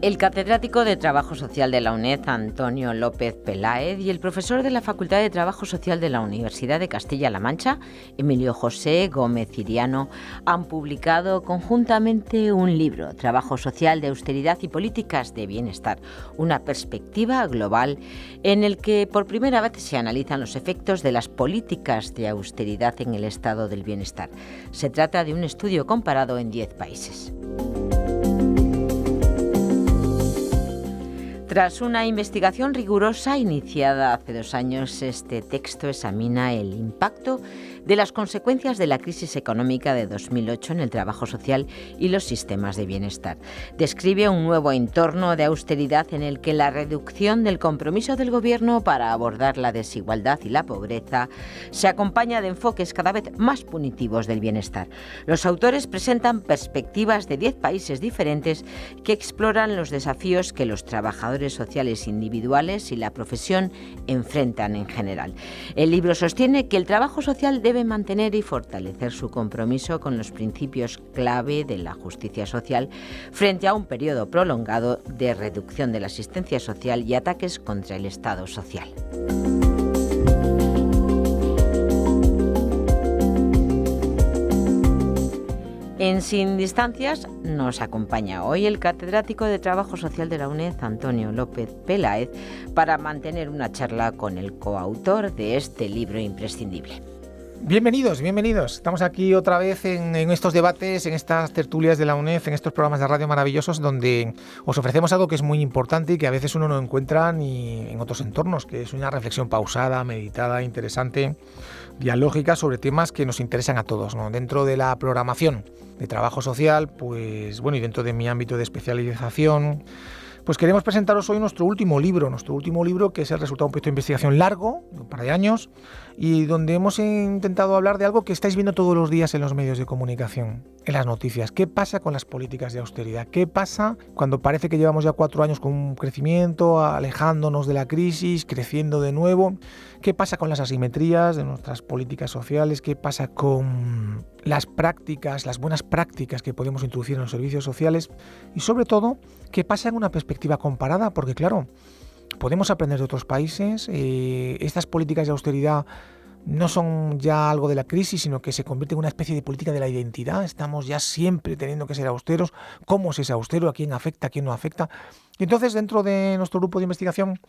El catedrático de Trabajo Social de la UNED, Antonio López Peláez, y el profesor de la Facultad de Trabajo Social de la Universidad de Castilla-La Mancha, Emilio José Gómez Ciriano, han publicado conjuntamente un libro, Trabajo Social de Austeridad y Políticas de Bienestar, una perspectiva global, en el que por primera vez se analizan los efectos de las políticas de austeridad en el estado del bienestar. Se trata de un estudio comparado en 10 países. Tras una investigación rigurosa iniciada hace 2 años, este texto examina el impacto de las consecuencias de la crisis económica de 2008 en el trabajo social y los sistemas de bienestar. Describe un nuevo entorno de austeridad en el que la reducción del compromiso del Gobierno para abordar la desigualdad y la pobreza se acompaña de enfoques cada vez más punitivos del bienestar. Los autores presentan perspectivas de 10 países diferentes que exploran los desafíos que los trabajadores sociales individuales y la profesión enfrentan en general. El libro sostiene que el trabajo social debe mantener y fortalecer su compromiso con los principios clave de la justicia social frente a un periodo prolongado de reducción de la asistencia social y ataques contra el Estado social. En Sin Distancias nos acompaña hoy el catedrático de Trabajo Social de la UNED, Antonio López Peláez, para mantener una charla con el coautor de este libro imprescindible. Bienvenidos. Estamos aquí otra vez en estos debates, en estas tertulias de la UNED, en estos programas de radio maravillosos donde os ofrecemos algo que es muy importante y que a veces uno no encuentra ni en otros entornos, que es una reflexión pausada, meditada, interesante, dialógica sobre temas que nos interesan a todos, ¿no? Dentro de la programación de trabajo social, pues bueno, y dentro de mi ámbito de especialización, pues queremos presentaros hoy nuestro último libro que es el resultado de un proyecto de investigación largo, de un par de años, y donde hemos intentado hablar de algo que estáis viendo todos los días en los medios de comunicación, en las noticias. ¿Qué pasa con las políticas de austeridad? ¿Qué pasa cuando parece que llevamos ya 4 años con un crecimiento, alejándonos de la crisis, creciendo de nuevo? ¿Qué pasa con las asimetrías de nuestras políticas sociales? ¿Qué pasa con las prácticas, las buenas prácticas que podemos introducir en los servicios sociales? Y sobre todo, ¿qué pasa en una perspectiva comparada? Porque claro, podemos aprender de otros países. Estas políticas de austeridad no son ya algo de la crisis, sino que se convierte en una especie de política de la identidad. Estamos ya siempre teniendo que ser austeros. ¿Cómo es ese austero? ¿A quién afecta? ¿A quién no afecta? Y entonces, dentro de nuestro grupo de investigación,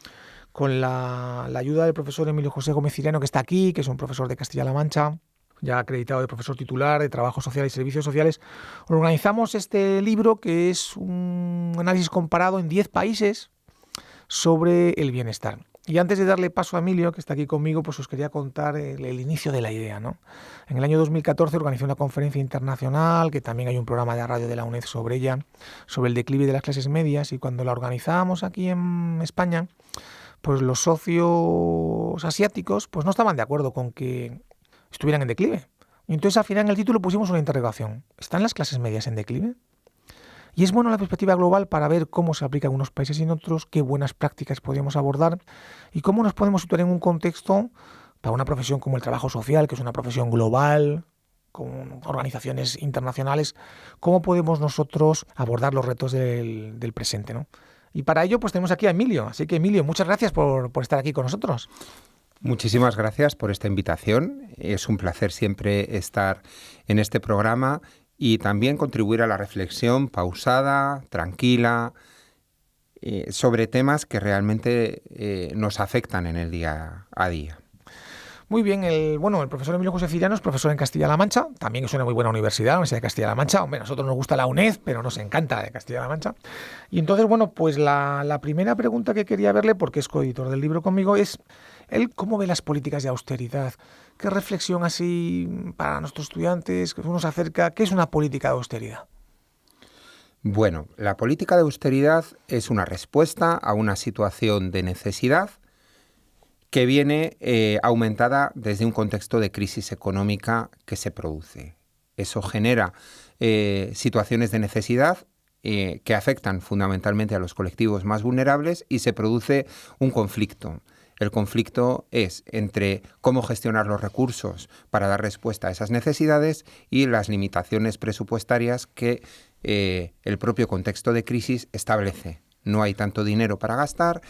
con la ayuda del profesor Emilio José Gómez Ciriano, que está aquí, que es un profesor de Castilla-La Mancha, ya acreditado de profesor titular de Trabajo Social y Servicios Sociales, organizamos este libro que es un análisis comparado en 10 países sobre el bienestar. Y antes de darle paso a Emilio, que está aquí conmigo, pues os quería contar el inicio de la idea, ¿no? En el año 2014 organizé una conferencia internacional, que también hay un programa de radio de la UNED sobre ella, sobre el declive de las clases medias, y cuando la organizábamos aquí en España, pues los socios asiáticos pues no estaban de acuerdo con que estuvieran en declive. Y entonces al final en el título pusimos una interrogación. ¿Están las clases medias en declive? Y es bueno la perspectiva global para ver cómo se aplica en unos países y en otros, qué buenas prácticas podemos abordar y cómo nos podemos situar en un contexto para una profesión como el trabajo social, que es una profesión global, con organizaciones internacionales, cómo podemos nosotros abordar los retos del presente, ¿no? Y para ello pues tenemos aquí a Emilio. Así que Emilio, muchas gracias por estar aquí con nosotros. Muchísimas gracias por esta invitación. Es un placer siempre estar en este programa y también contribuir a la reflexión pausada, tranquila, sobre temas que realmente nos afectan en el día a día. Muy bien, el profesor Emilio José Ciriano es profesor en Castilla-La Mancha, también es una muy buena universidad, la Universidad de Castilla-La Mancha. Hombre, a nosotros nos gusta la UNED, pero nos encanta de Castilla-La Mancha. Y entonces, pues la primera pregunta que quería verle, porque es coeditor del libro conmigo, es él cómo ve las políticas de austeridad. ¿Qué reflexión así para nuestros estudiantes que nos acerca? ¿Qué es una política de austeridad? Bueno, la política de austeridad es una respuesta a una situación de necesidad que viene aumentada desde un contexto de crisis económica que se produce. Eso genera situaciones de necesidad que afectan fundamentalmente a los colectivos más vulnerables y se produce un conflicto. El conflicto es entre cómo gestionar los recursos para dar respuesta a esas necesidades y las limitaciones presupuestarias que el propio contexto de crisis establece no hay tanto dinero para gastar,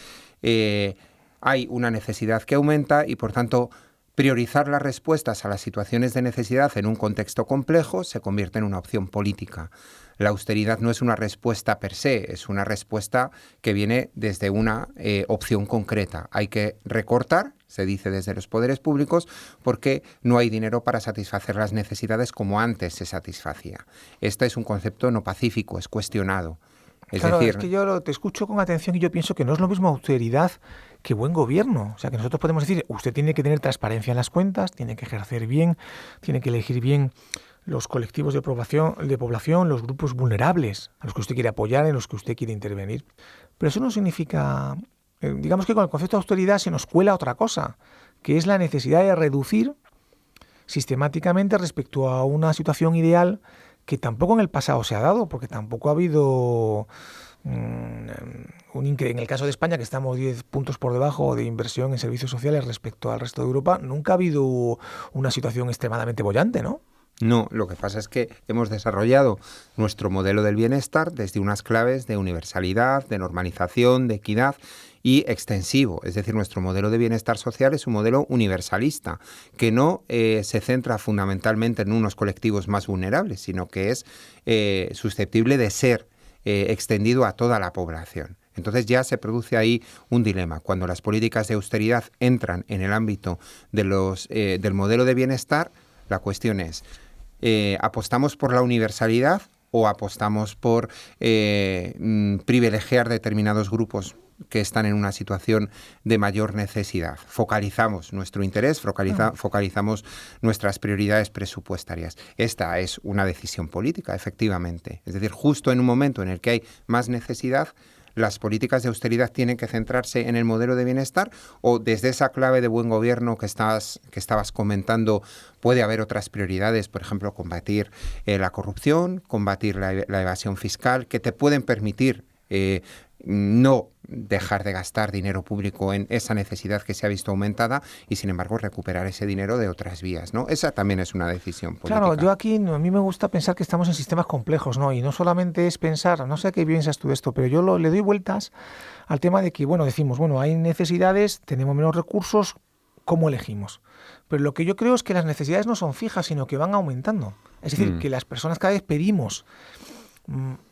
hay una necesidad que aumenta y, por tanto, priorizar las respuestas a las situaciones de necesidad en un contexto complejo se convierte en una opción política. La austeridad no es una respuesta per se, es una respuesta que viene desde una opción concreta. Hay que recortar, se dice desde los poderes públicos, porque no hay dinero para satisfacer las necesidades como antes se satisfacía. Este es un concepto no pacífico, es cuestionado. Es que yo te escucho con atención y yo pienso que no es lo mismo austeridad que buen gobierno. O sea, que nosotros podemos decir, usted tiene que tener transparencia en las cuentas, tiene que ejercer bien, tiene que elegir bien los colectivos de población, los grupos vulnerables, a los que usted quiere apoyar, en los que usted quiere intervenir. Pero eso no significa... digamos que con el concepto de austeridad se nos cuela otra cosa, que es la necesidad de reducir sistemáticamente respecto a una situación ideal que tampoco en el pasado se ha dado, porque tampoco ha habido en el caso de España, que estamos 10 puntos por debajo de inversión en servicios sociales respecto al resto de Europa, nunca ha habido una situación extremadamente boyante, ¿no? No, lo que pasa es que hemos desarrollado nuestro modelo del bienestar desde unas claves de universalidad, de normalización, de equidad y extensivo. Es decir, nuestro modelo de bienestar social es un modelo universalista, que no se centra fundamentalmente en unos colectivos más vulnerables, sino que es susceptible de ser extendido a toda la población. Entonces ya se produce ahí un dilema. Cuando las políticas de austeridad entran en el ámbito de del modelo de bienestar, la cuestión es, ¿apostamos por la universalidad o apostamos por privilegiar determinados grupos que están en una situación de mayor necesidad? Focalizamos nuestro interés, focalizamos nuestras prioridades presupuestarias. Esta es una decisión política, efectivamente. Es decir, justo en un momento en el que hay más necesidad, las políticas de austeridad tienen que centrarse en el modelo de bienestar, o desde esa clave de buen gobierno que estabas comentando puede haber otras prioridades, por ejemplo, combatir la corrupción, combatir la evasión fiscal, que te pueden permitir no dejar de gastar dinero público en esa necesidad que se ha visto aumentada y, sin embargo, recuperar ese dinero de otras vías, ¿no? Esa también es una decisión política. Claro, yo aquí, a mí me gusta pensar que estamos en sistemas complejos, ¿no? Y no solamente es pensar, no sé qué piensas tú de esto, pero yo le doy vueltas al tema de que, decimos, hay necesidades, tenemos menos recursos, ¿cómo elegimos? Pero lo que yo creo es que las necesidades no son fijas, sino que van aumentando. Es decir, que las personas cada vez pedimos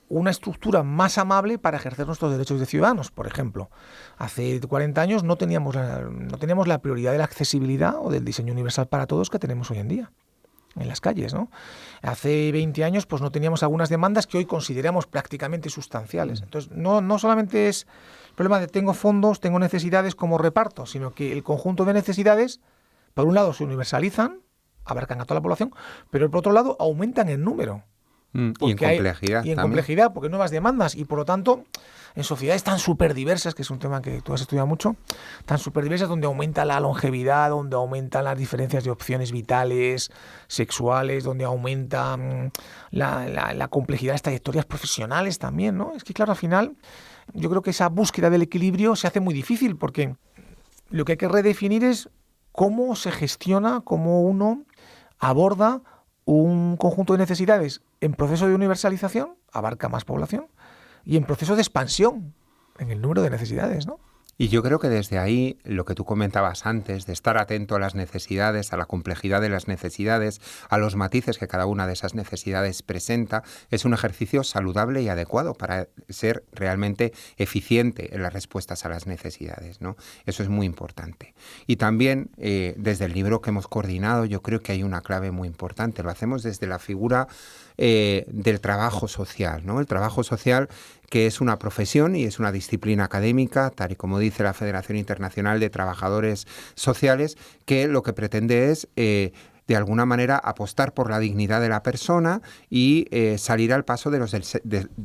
una estructura más amable para ejercer nuestros derechos de ciudadanos. Por ejemplo, hace 40 años no teníamos la prioridad de la accesibilidad o del diseño universal para todos que tenemos hoy en día en las calles, ¿no? Hace 20 años pues no teníamos algunas demandas que hoy consideramos prácticamente sustanciales. Entonces, no solamente es el problema de tengo fondos, tengo necesidades como reparto, sino que el conjunto de necesidades, por un lado, se universalizan, abarcan a toda la población, pero por otro lado aumentan en número. Y en complejidad. Y en complejidad, porque nuevas demandas. Y por lo tanto, en sociedades tan súper diversas, que es un tema que tú has estudiado mucho, tan súper diversas, donde aumenta la longevidad, donde aumentan las diferencias de opciones vitales, sexuales, donde aumenta la complejidad de las trayectorias profesionales también, ¿no? Es que, claro, al final, yo creo que esa búsqueda del equilibrio se hace muy difícil, porque lo que hay que redefinir es cómo se gestiona, cómo uno aborda un conjunto de necesidades en proceso de universalización, abarca más población, y en proceso de expansión en el número de necesidades, ¿no? Y yo creo que desde ahí, lo que tú comentabas antes, de estar atento a las necesidades, a la complejidad de las necesidades, a los matices que cada una de esas necesidades presenta, es un ejercicio saludable y adecuado para ser realmente eficiente en las respuestas a las necesidades, ¿no? Eso es muy importante. Y también, desde el libro que hemos coordinado, yo creo que hay una clave muy importante. Lo hacemos desde la figura del trabajo social, ¿no? El trabajo social, que es una profesión y es una disciplina académica, tal y como dice la Federación Internacional de Trabajadores Sociales, que lo que pretende es, de alguna manera, apostar por la dignidad de la persona y salir al paso de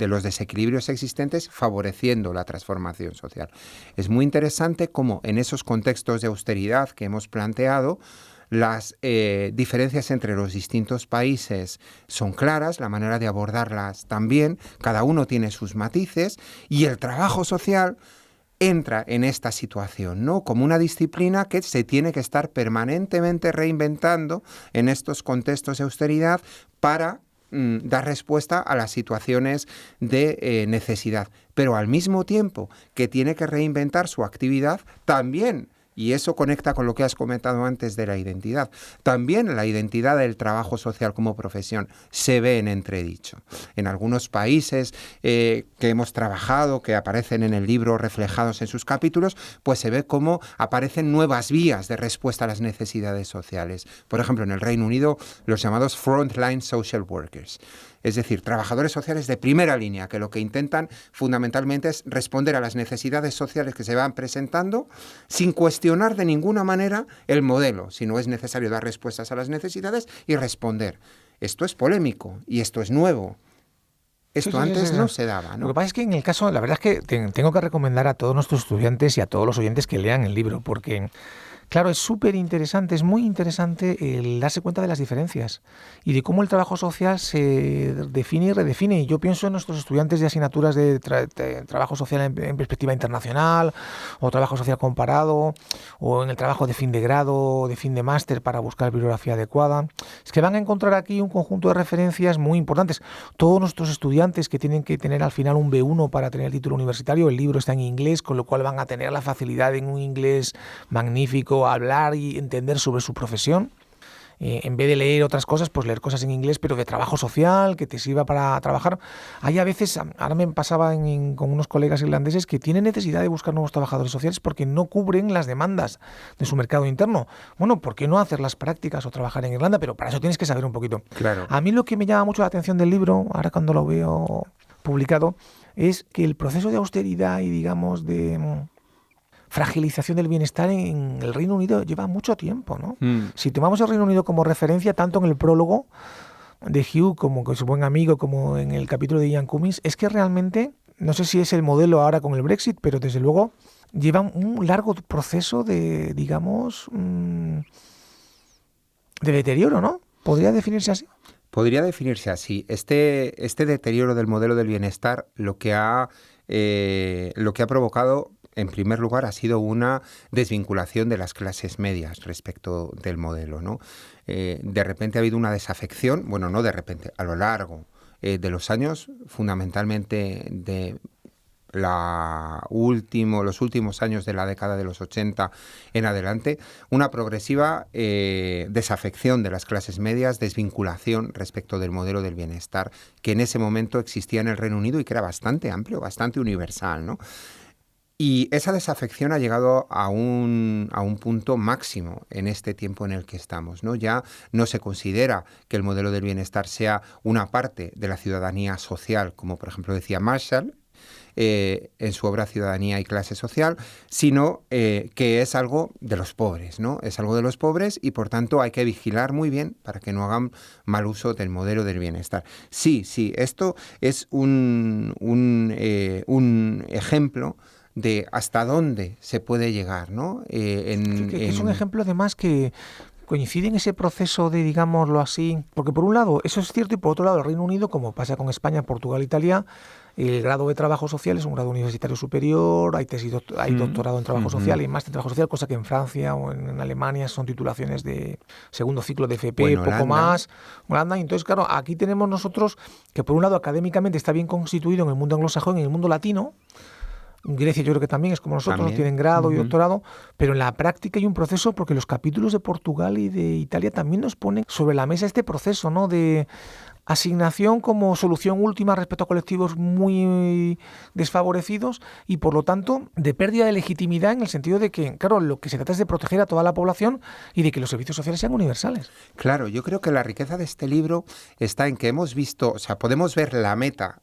los desequilibrios existentes, favoreciendo la transformación social. Es muy interesante cómo en esos contextos de austeridad que hemos planteado, las diferencias entre los distintos países son claras, la manera de abordarlas también, cada uno tiene sus matices, y el trabajo social entra en esta situación, ¿no? Como una disciplina que se tiene que estar permanentemente reinventando en estos contextos de austeridad para dar respuesta a las situaciones de necesidad. pero al mismo tiempo que tiene que reinventar su actividad, también, y eso conecta con lo que has comentado antes de la identidad, también la identidad del trabajo social como profesión se ve en entredicho. En algunos países que hemos trabajado, que aparecen en el libro reflejados en sus capítulos, pues se ve cómo aparecen nuevas vías de respuesta a las necesidades sociales. Por ejemplo, en el Reino Unido, los llamados frontline social workers. Es decir, trabajadores sociales de primera línea, que lo que intentan fundamentalmente es responder a las necesidades sociales que se van presentando sin cuestionar de ninguna manera el modelo, si no es necesario dar respuestas a las necesidades y responder. Esto es polémico y esto es nuevo. Esto antes no se daba, ¿no? Lo que pasa es que en el caso, la verdad es que tengo que recomendar a todos nuestros estudiantes y a todos los oyentes que lean el libro, porque claro, es súper interesante, es muy interesante el darse cuenta de las diferencias y de cómo el trabajo social se define y redefine. Y yo pienso en nuestros estudiantes de asignaturas de trabajo social en perspectiva internacional, o trabajo social comparado, o en el trabajo de fin de grado, de fin de máster para buscar bibliografía adecuada. Es que van a encontrar aquí un conjunto de referencias muy importantes. Todos nuestros estudiantes que tienen que tener al final un B1 para tener el título universitario, el libro está en inglés, con lo cual van a tener la facilidad en un inglés magnífico a hablar y entender sobre su profesión. En vez de leer otras cosas, pues leer cosas en inglés, pero de trabajo social, que te sirva para trabajar. Hay a veces, ahora me pasaba con unos colegas irlandeses que tienen necesidad de buscar nuevos trabajadores sociales porque no cubren las demandas de su mercado interno. Bueno, ¿por qué no hacer las prácticas o trabajar en Irlanda? Pero para eso tienes que saber un poquito. Claro. A mí lo que me llama mucho la atención del libro, ahora cuando lo veo publicado, es que el proceso de austeridad y, digamos, de fragilización del bienestar en el Reino Unido lleva mucho tiempo, ¿no? Si tomamos el Reino Unido como referencia, tanto en el prólogo de Hugh como con su buen amigo, como en el capítulo de Ian Cummins, es que realmente, no sé si es el modelo ahora con el Brexit, pero desde luego lleva un largo proceso de, digamos, de deterioro, ¿no? ¿Podría definirse así? Podría definirse así. Este deterioro del modelo del bienestar lo que ha provocado, en primer lugar, ha sido una desvinculación de las clases medias respecto del modelo, ¿no? De repente ha habido una desafección, bueno, no de repente, a lo largo de los años, fundamentalmente de los últimos años de la década de los 80 en adelante, una progresiva desafección de las clases medias, desvinculación respecto del modelo del bienestar que en ese momento existía en el Reino Unido y que era bastante amplio, bastante universal, ¿no? Y esa desafección ha llegado a un punto máximo en este tiempo en el que estamos, ¿no? Ya no se considera que el modelo del bienestar sea una parte de la ciudadanía social, como por ejemplo decía Marshall en su obra Ciudadanía y Clase Social, sino que es algo de los pobres, ¿no? Es algo de los pobres y por tanto hay que vigilar muy bien para que no hagan mal uso del modelo del bienestar. Sí, esto es un ejemplo de hasta dónde se puede llegar, ¿no? Es un ejemplo además que coincide en ese proceso de, digámoslo así, porque por un lado eso es cierto y por otro lado el Reino Unido, como pasa con España, Portugal, Italia, el grado de trabajo social es un grado universitario superior, hay doctorado en trabajo social, hay máster en trabajo social, cosa que en Francia o en Alemania son titulaciones de segundo ciclo de FP, poco más. Holanda, y entonces claro, aquí tenemos nosotros que por un lado académicamente está bien constituido en el mundo anglosajón y en el mundo latino. Grecia yo creo que también es como nosotros, tienen grado y doctorado, pero en la práctica hay un proceso porque los capítulos de Portugal y de Italia también nos ponen sobre la mesa este proceso, ¿no? De asignación como solución última respecto a colectivos muy desfavorecidos y por lo tanto de pérdida de legitimidad en el sentido de que, claro, lo que se trata es de proteger a toda la población y de que los servicios sociales sean universales. Claro, yo creo que la riqueza de este libro está en que hemos visto, o sea, podemos ver la meta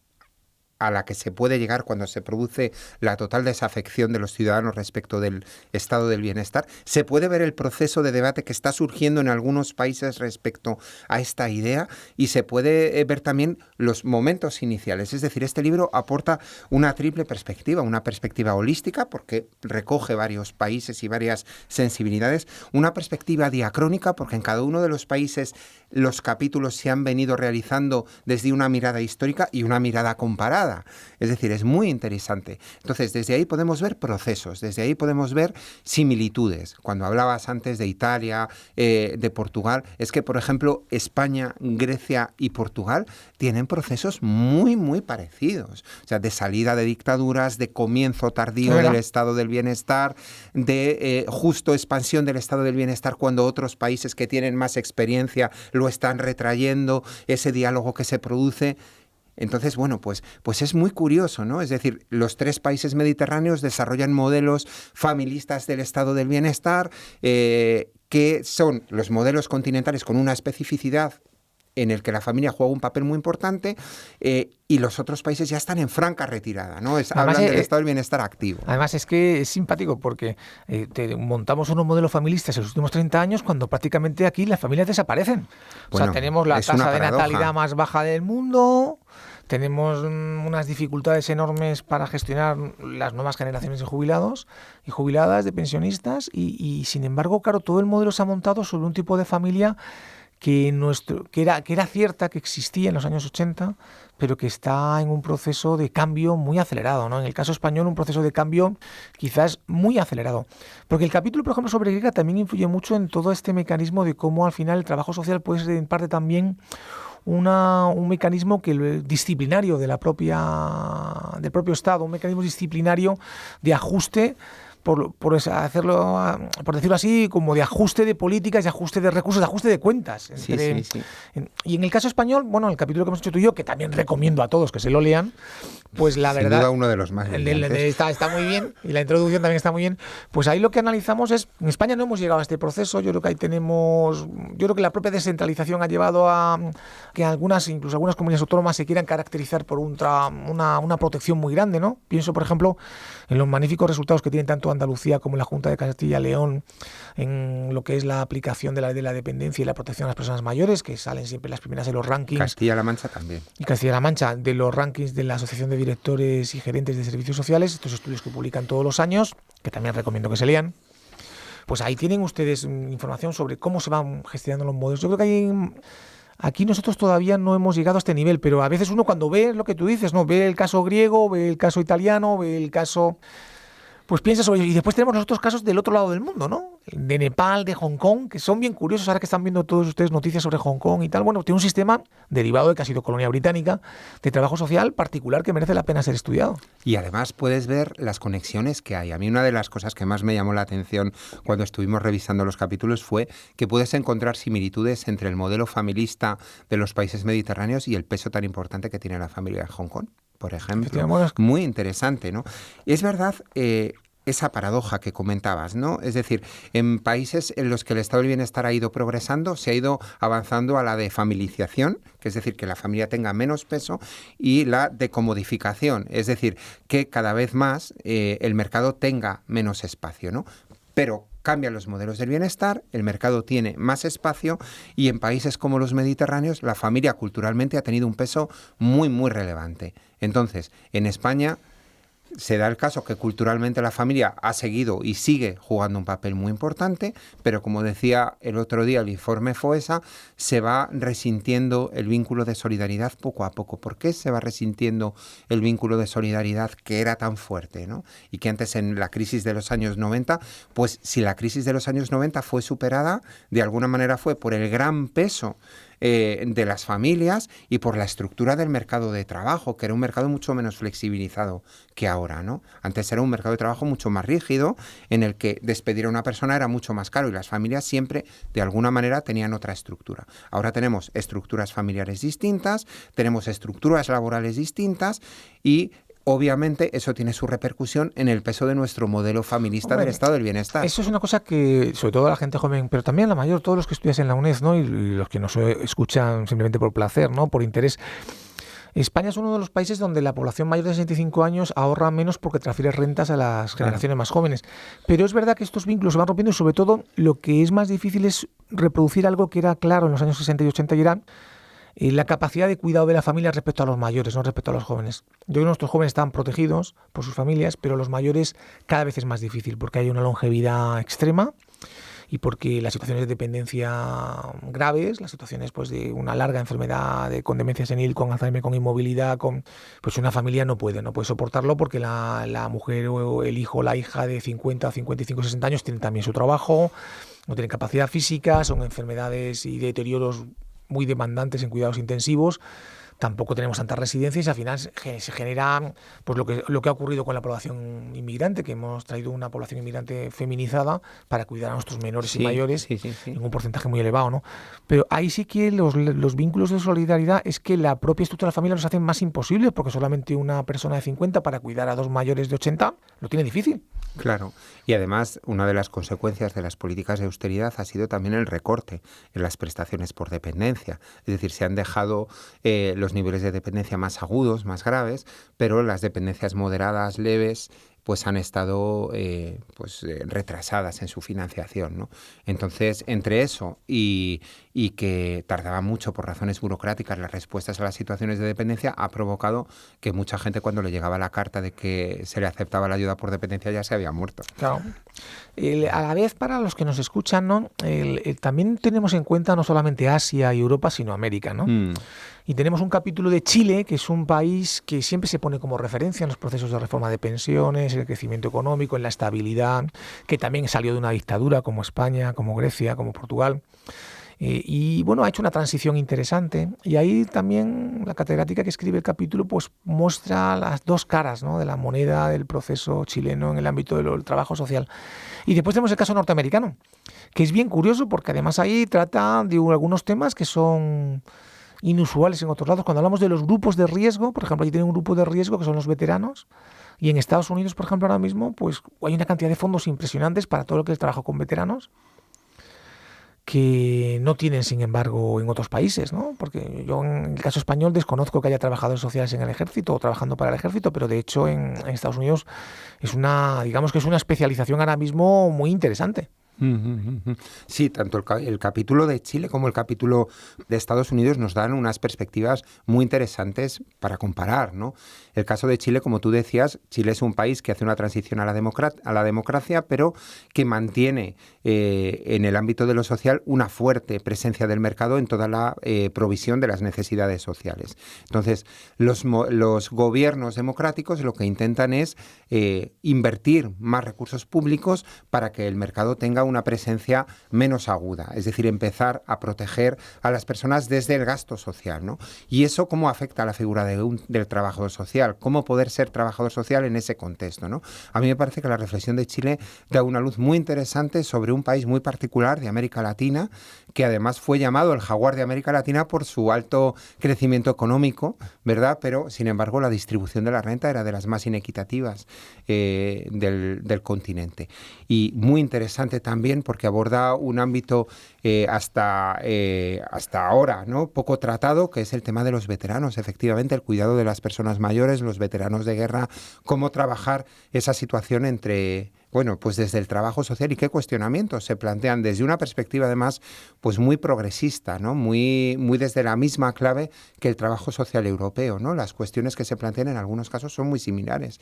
a la que se puede llegar cuando se produce la total desafección de los ciudadanos respecto del estado del bienestar. Se puede ver el proceso de debate que está surgiendo en algunos países respecto a esta idea y se puede ver también los momentos iniciales. Es decir, este libro aporta una triple perspectiva, una perspectiva holística porque recoge varios países y varias sensibilidades, una perspectiva diacrónica porque en cada uno de los países los capítulos se han venido realizando desde una mirada histórica y una mirada comparada. retirada. Es decir, es muy interesante. Entonces, desde ahí podemos ver procesos, desde ahí podemos ver similitudes. Cuando hablabas antes de Italia, de Portugal, es que, por ejemplo, España, Grecia y Portugal tienen procesos muy, muy parecidos. O sea, de salida de dictaduras, de comienzo tardío del estado del bienestar, de justo expansión del estado del bienestar cuando otros países que tienen más experiencia lo están retrayendo, ese diálogo que se produce. Entonces, bueno, pues es muy curioso, ¿no? Es decir, los 3 países mediterráneos desarrollan modelos familistas del estado del bienestar, que son los modelos continentales con una especificidad en el que la familia juega un papel muy importante, y los otros países ya están en franca retirada, ¿no? Hablan del estado del bienestar activo. Además es que es simpático porque montamos unos modelos familistas en los últimos 30 años cuando prácticamente aquí las familias desaparecen. Bueno, o sea, tenemos la tasa de natalidad más baja del mundo, tenemos unas dificultades enormes para gestionar las nuevas generaciones de jubilados y jubiladas, de pensionistas, y sin embargo, claro, todo el modelo se ha montado sobre un tipo de familia que era cierta, que existía en los años 80, pero que está en un proceso de cambio muy acelerado, ¿no? En el caso español, un proceso de cambio quizás muy acelerado. Porque el capítulo, por ejemplo, sobre Griega también influye mucho en todo este mecanismo de cómo al final el trabajo social puede ser en parte también un mecanismo disciplinario del propio Estado, un mecanismo disciplinario de ajuste, por decirlo así, como de ajuste de políticas, de ajuste de recursos, de ajuste de cuentas. Sí. Y en el caso español, bueno, el capítulo que hemos hecho tú y yo, que también recomiendo a todos que se lo lean, pues la verdad... Sin duda uno de los más brillantes. Está muy bien, y la introducción también está muy bien. Pues ahí lo que analizamos es, en España no hemos llegado a este proceso, yo creo que la propia descentralización ha llevado a que incluso algunas comunidades autónomas se quieran caracterizar por una protección muy grande, ¿no? Pienso, por ejemplo, en los magníficos resultados que tienen tanto Andalucía como la Junta de Castilla y León en lo que es la aplicación de la ley de la dependencia y la protección a las personas mayores, que salen siempre las primeras de los rankings. Castilla-La Mancha también. Y Castilla-La Mancha, de los rankings de la Asociación de Directores y Gerentes de Servicios Sociales, estos estudios que publican todos los años, que también recomiendo que se lean. Pues ahí tienen ustedes información sobre cómo se van gestionando los modelos. Yo creo que aquí nosotros todavía no hemos llegado a este nivel, pero a veces uno cuando ve lo que tú dices, ¿no? Ve el caso griego, ve el caso italiano, ve el caso... Pues piensa sobre ello. Y después tenemos los otros casos del otro lado del mundo, ¿no? De Nepal, de Hong Kong, que son bien curiosos ahora que están viendo todos ustedes noticias sobre Hong Kong y tal. Bueno, tiene un sistema derivado de que ha sido colonia británica de trabajo social particular que merece la pena ser estudiado. Y además puedes ver las conexiones que hay. A mí una de las cosas que más me llamó la atención cuando estuvimos revisando los capítulos fue que puedes encontrar similitudes entre el modelo familista de los países mediterráneos y el peso tan importante que tiene la familia en Hong Kong, por ejemplo. Muy interesante, ¿no? Es verdad... esa paradoja que comentabas, ¿no? Es decir, en países en los que el estado del bienestar ha ido progresando, se ha ido avanzando a la defamilización, que es decir, que la familia tenga menos peso, y la decomodificación, es decir, que cada vez más el mercado tenga menos espacio, ¿no? Pero cambian los modelos del bienestar, el mercado tiene más espacio y en países como los mediterráneos la familia culturalmente ha tenido un peso muy, muy relevante. Entonces, en España... se da el caso que culturalmente la familia ha seguido y sigue jugando un papel muy importante, pero como decía el otro día el informe FOESA, se va resintiendo el vínculo de solidaridad poco a poco. ¿Por qué se va resintiendo el vínculo de solidaridad que era tan fuerte, ¿no? Y que antes en la crisis de los años 90, pues si la crisis de los años 90 fue superada, de alguna manera fue por el gran peso de las familias y por la estructura del mercado de trabajo, que era un mercado mucho menos flexibilizado que ahora, ¿no? Antes era un mercado de trabajo mucho más rígido, en el que despedir a una persona era mucho más caro y las familias siempre, de alguna manera, tenían otra estructura. Ahora tenemos estructuras familiares distintas, tenemos estructuras laborales distintas y... obviamente eso tiene su repercusión en el peso de nuestro modelo familista del estado del bienestar. Eso es una cosa que, sobre todo la gente joven, pero también la mayor, todos los que estudias en la UNED, ¿no? Y los que nos escuchan simplemente por placer, ¿no? Por interés. España es uno de los países donde la población mayor de 65 años ahorra menos porque transfiere rentas a las generaciones más jóvenes. Pero es verdad que estos vínculos se van rompiendo y sobre todo lo que es más difícil es reproducir algo que era claro en los años 60 y 80 y era la capacidad de cuidado de la familia respecto a los mayores, no respecto a los jóvenes. Yo creo que nuestros jóvenes están protegidos por sus familias, pero los mayores cada vez es más difícil porque hay una longevidad extrema y porque las situaciones de dependencia graves, las situaciones pues de una larga enfermedad con demencia senil, con Alzheimer, con inmovilidad, pues una familia no puede soportarlo porque la mujer o el hijo o la hija de 50, 55, 60 años tienen también su trabajo, no tienen capacidad física, son enfermedades y deterioros muy demandantes en cuidados intensivos. Tampoco tenemos tantas residencias y al final se genera pues lo que ha ocurrido con la población inmigrante, que hemos traído una población inmigrante feminizada para cuidar a nuestros menores y mayores en un porcentaje muy elevado, ¿no? Pero ahí sí que los vínculos de solidaridad es que la propia estructura de la familia los hacen más imposibles, porque solamente una persona de 50 para cuidar a dos mayores de 80 lo tiene difícil. Claro, y además una de las consecuencias de las políticas de austeridad ha sido también el recorte en las prestaciones por dependencia. Es decir, se han dejado los niveles de dependencia más agudos, más graves, pero las dependencias moderadas, leves, pues han estado retrasadas en su financiación, ¿no? Entonces, entre eso y que tardaba mucho por razones burocráticas las respuestas a las situaciones de dependencia, ha provocado que mucha gente, cuando le llegaba la carta de que se le aceptaba la ayuda por dependencia, ya se había muerto. Claro. A la vez, para los que nos escuchan, ¿no? También tenemos en cuenta no solamente Asia y Europa, sino América, ¿no? Y tenemos un capítulo de Chile, que es un país que siempre se pone como referencia en los procesos de reforma de pensiones, en el crecimiento económico, en la estabilidad, que también salió de una dictadura como España, como Grecia, como Portugal. Y bueno, ha hecho una transición interesante, y ahí también la catedrática que escribe el capítulo pues muestra las dos caras, ¿no?, de la moneda del proceso chileno en el ámbito del trabajo social. Y después tenemos el caso norteamericano, que es bien curioso porque además ahí trata de algunos temas que son inusuales en otros lados. Cuando hablamos de los grupos de riesgo, por ejemplo, allí tienen un grupo de riesgo que son los veteranos, y en Estados Unidos, por ejemplo, ahora mismo pues hay una cantidad de fondos impresionantes para todo lo que es el trabajo con veteranos, que no tienen, sin embargo, en otros países, ¿no? Porque yo, en el caso español, desconozco que haya trabajadores sociales en el ejército o trabajando para el ejército, pero de hecho en Estados Unidos digamos que es una especialización ahora mismo muy interesante. Sí, tanto el capítulo de Chile como el capítulo de Estados Unidos nos dan unas perspectivas muy interesantes para comparar, ¿no? El caso de Chile, como tú decías, Chile es un país que hace una transición a la democracia, pero que mantiene en el ámbito de lo social una fuerte presencia del mercado en toda la provisión de las necesidades sociales. Entonces, los gobiernos democráticos lo que intentan es invertir más recursos públicos para que el mercado tenga una presencia menos aguda, es decir, empezar a proteger a las personas desde el gasto social, ¿no? Y eso, ¿cómo afecta a la figura del trabajador social? ¿Cómo poder ser trabajador social en ese contexto, ¿no? A mí me parece que la reflexión de Chile da una luz muy interesante sobre un país muy particular de América Latina, que además fue llamado el jaguar de América Latina por su alto crecimiento económico, ¿verdad? Pero, sin embargo, la distribución de la renta era de las más inequitativas del continente. Y muy interesante también porque aborda un ámbito hasta ahora, ¿no?, poco tratado, que es el tema de los veteranos, efectivamente, el cuidado de las personas mayores, los veteranos de guerra, cómo trabajar esa situación entre... Bueno, pues desde el trabajo social y qué cuestionamientos se plantean desde una perspectiva además pues muy progresista, ¿no? Muy desde la misma clave que el trabajo social europeo, ¿no? Las cuestiones que se plantean en algunos casos son muy similares.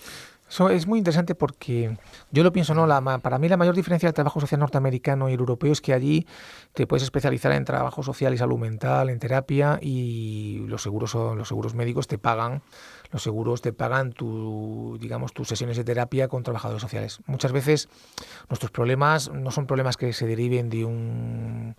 Eso es muy interesante porque yo lo pienso, ¿no? Para mí la mayor diferencia del trabajo social norteamericano y el europeo es que allí te puedes especializar en trabajo social y salud mental, en terapia, y los seguros médicos te pagan. Los seguros te pagan tus sesiones de terapia con trabajadores sociales. Muchas veces nuestros problemas no son problemas que se deriven de un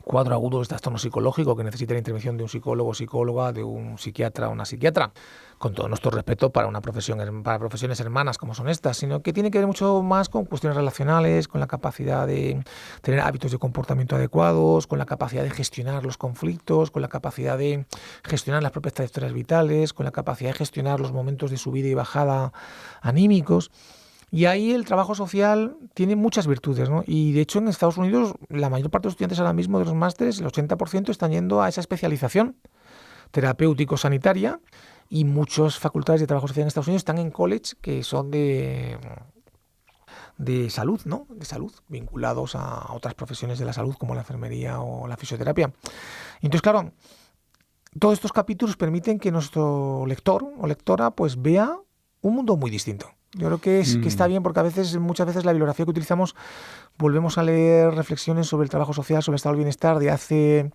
cuadro agudo de trastorno psicológico que necesita la intervención de un psicólogo o psicóloga, de un psiquiatra o una psiquiatra, con todo nuestro respeto para profesiones hermanas como son estas, sino que tiene que ver mucho más con cuestiones relacionales, con la capacidad de tener hábitos de comportamiento adecuados, con la capacidad de gestionar los conflictos, con la capacidad de gestionar las propias trayectorias vitales, con la capacidad de gestionar los momentos de subida y bajada anímicos. Y ahí el trabajo social tiene muchas virtudes, ¿no? Y de hecho en Estados Unidos la mayor parte de los estudiantes ahora mismo de los másteres, el 80%, están yendo a esa especialización terapéutico-sanitaria, y muchas facultades de trabajo social en Estados Unidos están en college que son de salud, ¿no? De salud, vinculados a otras profesiones de la salud como la enfermería o la fisioterapia. Entonces, claro, todos estos capítulos permiten que nuestro lector o lectora pues vea un mundo muy distinto. Yo creo que está bien, porque muchas veces la bibliografía que utilizamos volvemos a leer reflexiones sobre el trabajo social, sobre el estado del bienestar de hace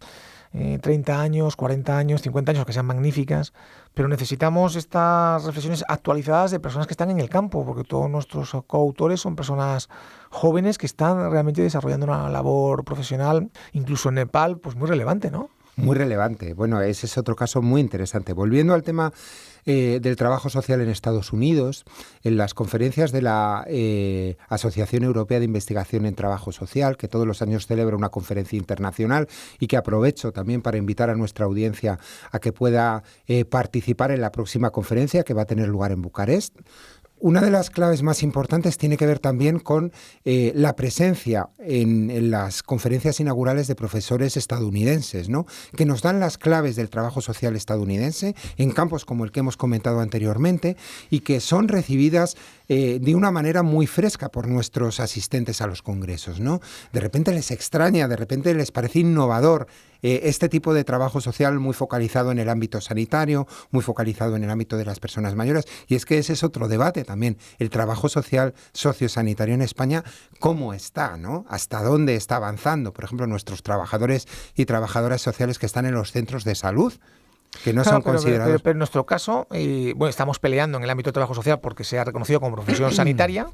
30 años, 40 años, 50 años, que sean magníficas, pero necesitamos estas reflexiones actualizadas de personas que están en el campo, porque todos nuestros coautores son personas jóvenes que están realmente desarrollando una labor profesional, incluso en Nepal, pues muy relevante, ¿no? Muy relevante. Bueno, ese es otro caso muy interesante. Volviendo al tema del trabajo social en Estados Unidos, en las conferencias de la Asociación Europea de Investigación en Trabajo Social, que todos los años celebra una conferencia internacional y que aprovecho también para invitar a nuestra audiencia a que pueda participar en la próxima conferencia que va a tener lugar en Bucarest. Una de las claves más importantes tiene que ver también con la presencia en las conferencias inaugurales de profesores estadounidenses, ¿no? Que nos dan las claves del trabajo social estadounidense en campos como el que hemos comentado anteriormente y que son recibidas de una manera muy fresca por nuestros asistentes a los congresos, ¿no? De repente les extraña, de repente les parece innovador este tipo de trabajo social muy focalizado en el ámbito sanitario, muy focalizado en el ámbito de las personas mayores. Y es que ese es otro debate también, el trabajo social sociosanitario en España, ¿cómo está, ¿no? ¿Hasta dónde está avanzando? Por ejemplo, nuestros trabajadores y trabajadoras sociales que están en los centros de salud, que no son considerados... Pero en nuestro caso, estamos peleando en el ámbito de trabajo social porque se ha reconocido como profesión sanitaria,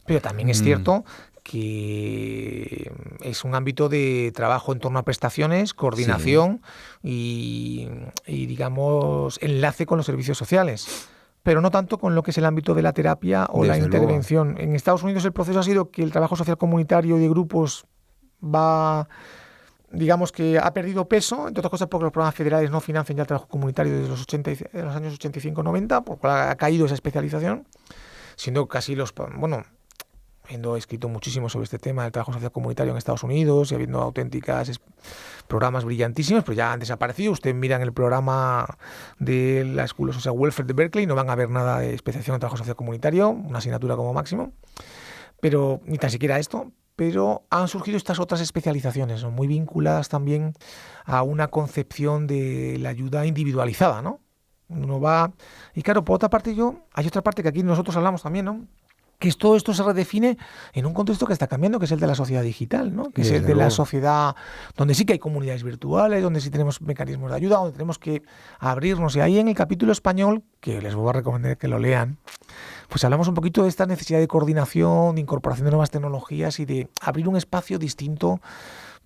pero también es cierto que es un ámbito de trabajo en torno a prestaciones, coordinación y digamos, enlace con los servicios sociales, pero no tanto con lo que es el ámbito de la terapia o la intervención. Luego. En Estados Unidos el proceso ha sido que el trabajo social comunitario y de grupos digamos que ha perdido peso, entre otras cosas porque los programas federales no financian ya el trabajo comunitario desde los años 85-90, por lo cual ha caído esa especialización, siendo casi habiendo escrito muchísimo sobre este tema del trabajo social comunitario en Estados Unidos y habiendo auténticas programas brillantísimos, pero ya han desaparecido. Ustedes miran el programa de la School of Social Welfare de Berkeley, no van a ver nada de especialización en trabajo social comunitario, una asignatura como máximo, pero ni tan siquiera esto. Pero han surgido estas otras especializaciones, ¿no? Muy vinculadas también a una concepción de la ayuda individualizada, ¿no? Uno va... Y claro, por otra parte hay otra parte que aquí nosotros hablamos también, ¿no? Que todo esto se redefine en un contexto que está cambiando, que es el de la sociedad digital, ¿no? Que es el de la sociedad donde sí que hay comunidades virtuales, donde sí tenemos mecanismos de ayuda, donde tenemos que abrirnos. Y ahí en el capítulo español, que les voy a recomendar que lo lean, pues hablamos un poquito de esta necesidad de coordinación, de incorporación de nuevas tecnologías y de abrir un espacio distinto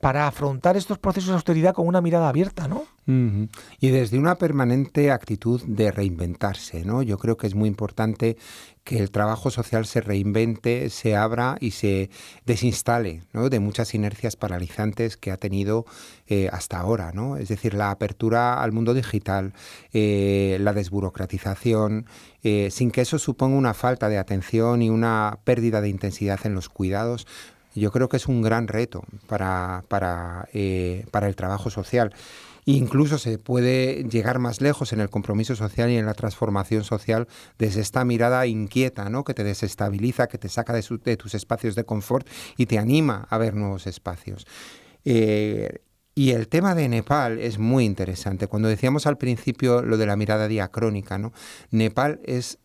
para afrontar estos procesos de austeridad con una mirada abierta, ¿no? Uh-huh. Y desde una permanente actitud de reinventarse, ¿no? Yo creo que es muy importante que el trabajo social se reinvente, se abra y se desinstale, ¿no? De muchas inercias paralizantes que ha tenido hasta ahora, ¿no? Es decir, la apertura al mundo digital, la desburocratización, sin que eso suponga una falta de atención y una pérdida de intensidad en los cuidados. Yo creo que es un gran reto para el trabajo social. Incluso se puede llegar más lejos en el compromiso social y en la transformación social desde esta mirada inquieta, ¿no? Que te desestabiliza, que te saca de tus espacios de confort y te anima a ver nuevos espacios. Y el tema de Nepal es muy interesante. Cuando decíamos al principio lo de la mirada diacrónica, ¿no? Nepal es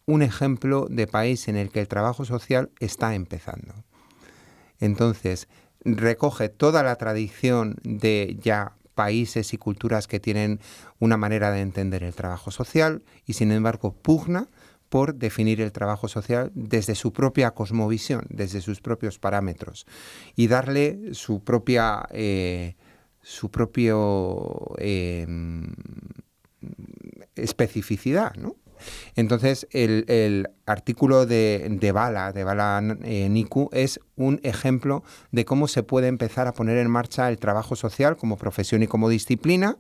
un ejemplo de país en el que el trabajo social está empezando. Entonces, recoge toda la tradición de ya países y culturas que tienen una manera de entender el trabajo social y, sin embargo, pugna por definir el trabajo social desde su propia cosmovisión, desde sus propios parámetros y darle su propia especificidad, ¿no? Entonces, el artículo de Bala Niku, es un ejemplo de cómo se puede empezar a poner en marcha el trabajo social como profesión y como disciplina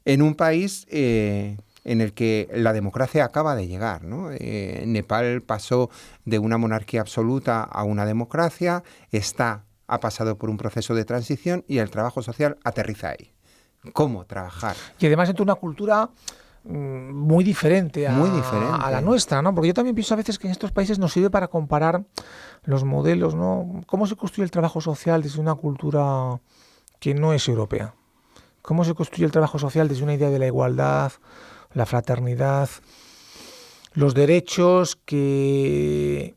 en un país en el que la democracia acaba de llegar, ¿no? Nepal pasó de una monarquía absoluta a una democracia, ha pasado por un proceso de transición y el trabajo social aterriza ahí. ¿Cómo trabajar? Y además entre una cultura muy diferente a la nuestra, ¿no? Porque yo también pienso a veces que en estos países nos sirve para comparar los modelos, ¿no? ¿Cómo se construye el trabajo social desde una cultura que no es europea? ¿Cómo se construye el trabajo social desde una idea de la igualdad, la fraternidad, los derechos que,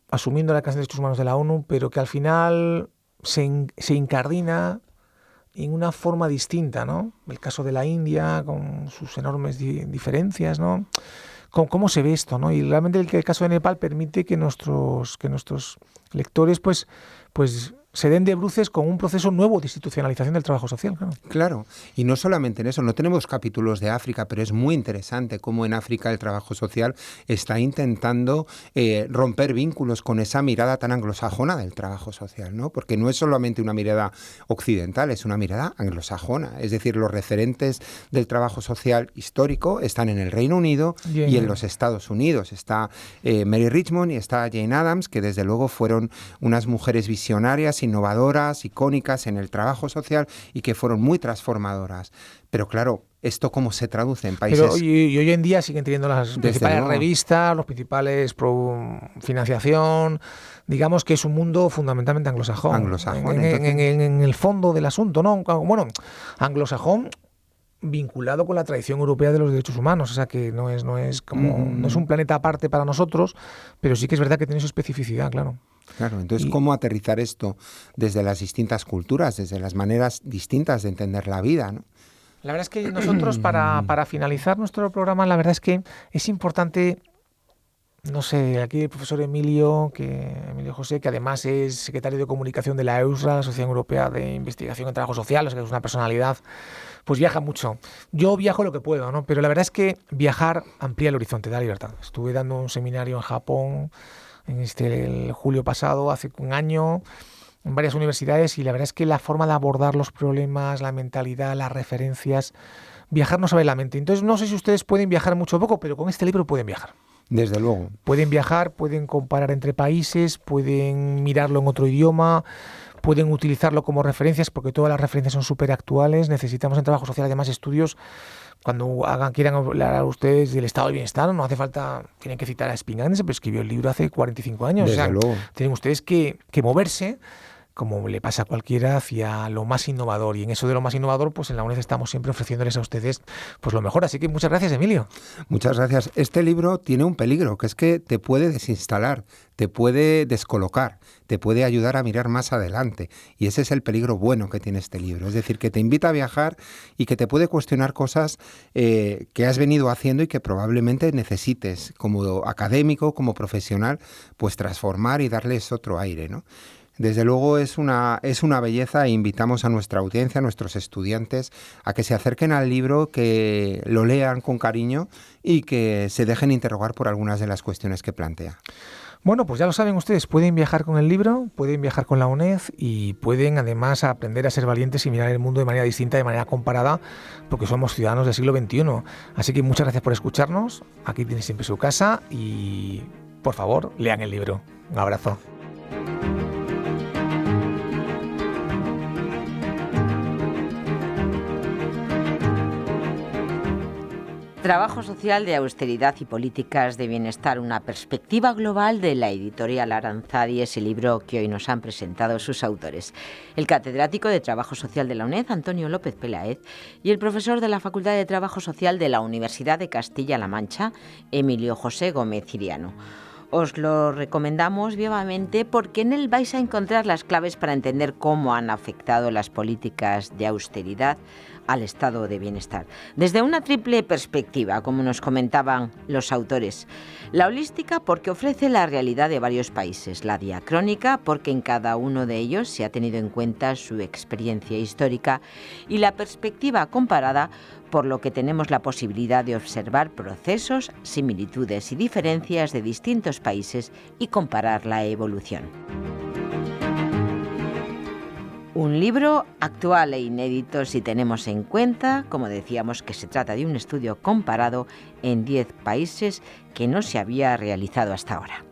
asumiendo la Declaración de Derechos Humanos de la ONU, pero que al final se incardina en una forma distinta, ¿no? El caso de la India, con sus enormes diferencias, ¿no? ¿Cómo se ve esto, ¿no? Y realmente el caso de Nepal permite que nuestros lectores pues se den de bruces con un proceso nuevo de institucionalización del trabajo social. Claro, y no solamente en eso, no tenemos capítulos de África, pero es muy interesante cómo en África el trabajo social está intentando romper vínculos con esa mirada tan anglosajona del trabajo social, ¿no? Porque no es solamente una mirada occidental, es una mirada anglosajona. Es decir, los referentes del trabajo social histórico están en el Reino Unido y en los Estados Unidos. Está Mary Richmond y está Jane Addams, que desde luego fueron unas mujeres visionarias, innovadoras, icónicas en el trabajo social y que fueron muy transformadoras. Pero claro, ¿esto cómo se traduce en países? Pero y hoy en día siguen teniendo las principales revistas, los principales financiación. Digamos que es un mundo fundamentalmente anglosajón. En el fondo del asunto, ¿no? Bueno, anglosajón vinculado con la tradición europea de los derechos humanos, o sea que no es un planeta aparte para nosotros, pero sí que es verdad que tiene su especificidad, claro. Claro, entonces, ¿cómo aterrizar esto desde las distintas culturas, desde las maneras distintas de entender la vida, ¿no? La verdad es que nosotros, para finalizar nuestro programa, la verdad es que es importante, no sé, aquí el profesor Emilio José, que además es secretario de comunicación de la EUSRA, la Asociación Europea de Investigación en Trabajo Social, o sea que es una personalidad, pues viaja mucho. Yo viajo lo que puedo, ¿no? Pero la verdad es que viajar amplía el horizonte, da libertad. Estuve dando un seminario en Japón el julio pasado, hace un año, en varias universidades, y la verdad es que la forma de abordar los problemas, la mentalidad, las referencias, viajar nos abre la mente. Entonces, no sé si ustedes pueden viajar mucho o poco, pero con este libro pueden viajar. Desde luego. Pueden viajar, pueden comparar entre países, pueden mirarlo en otro idioma, pueden utilizarlo como referencias, porque todas las referencias son súper actuales. Necesitamos en trabajo social además estudios. Cuando quieran hablar a ustedes del estado del bienestar, no hace falta, tienen que citar a Spingarn, pero escribió el libro hace 45 años. Desde luego. Tienen ustedes que moverse, como le pasa a cualquiera, hacia lo más innovador. Y en eso de lo más innovador, pues en la UNED estamos siempre ofreciéndoles a ustedes pues lo mejor. Así que muchas gracias, Emilio. Muchas gracias. Este libro tiene un peligro, que es que te puede desinstalar, te puede descolocar, te puede ayudar a mirar más adelante. Y ese es el peligro bueno que tiene este libro. Es decir, que te invita a viajar y que te puede cuestionar cosas que has venido haciendo y que probablemente necesites, como académico, como profesional, pues transformar y darles otro aire, ¿no? Desde luego es una belleza e invitamos a nuestra audiencia, a nuestros estudiantes, a que se acerquen al libro, que lo lean con cariño y que se dejen interrogar por algunas de las cuestiones que plantea. Bueno, pues ya lo saben ustedes, pueden viajar con el libro, pueden viajar con la UNED y pueden además aprender a ser valientes y mirar el mundo de manera distinta, de manera comparada, porque somos ciudadanos del siglo XXI. Así que muchas gracias por escucharnos, aquí tienen siempre su casa y, por favor, lean el libro. Un abrazo. Trabajo social de austeridad y políticas de bienestar, una perspectiva global de la editorial Aranzadi, ese libro que hoy nos han presentado sus autores. El catedrático de Trabajo Social de la UNED, Antonio López Peláez, y el profesor de la Facultad de Trabajo Social de la Universidad de Castilla-La Mancha, Emilio José Gómez Ciriano. Os lo recomendamos vivamente porque en él vais a encontrar las claves para entender cómo han afectado las políticas de austeridad al estado de bienestar. Desde una triple perspectiva, como nos comentaban los autores. La holística, porque ofrece la realidad de varios países. La diacrónica, porque en cada uno de ellos se ha tenido en cuenta su experiencia histórica. Y la perspectiva comparada, por lo que tenemos la posibilidad de observar procesos, similitudes y diferencias de distintos países y comparar la evolución. Un libro actual e inédito si tenemos en cuenta, como decíamos, que se trata de un estudio comparado en 10 países que no se había realizado hasta ahora.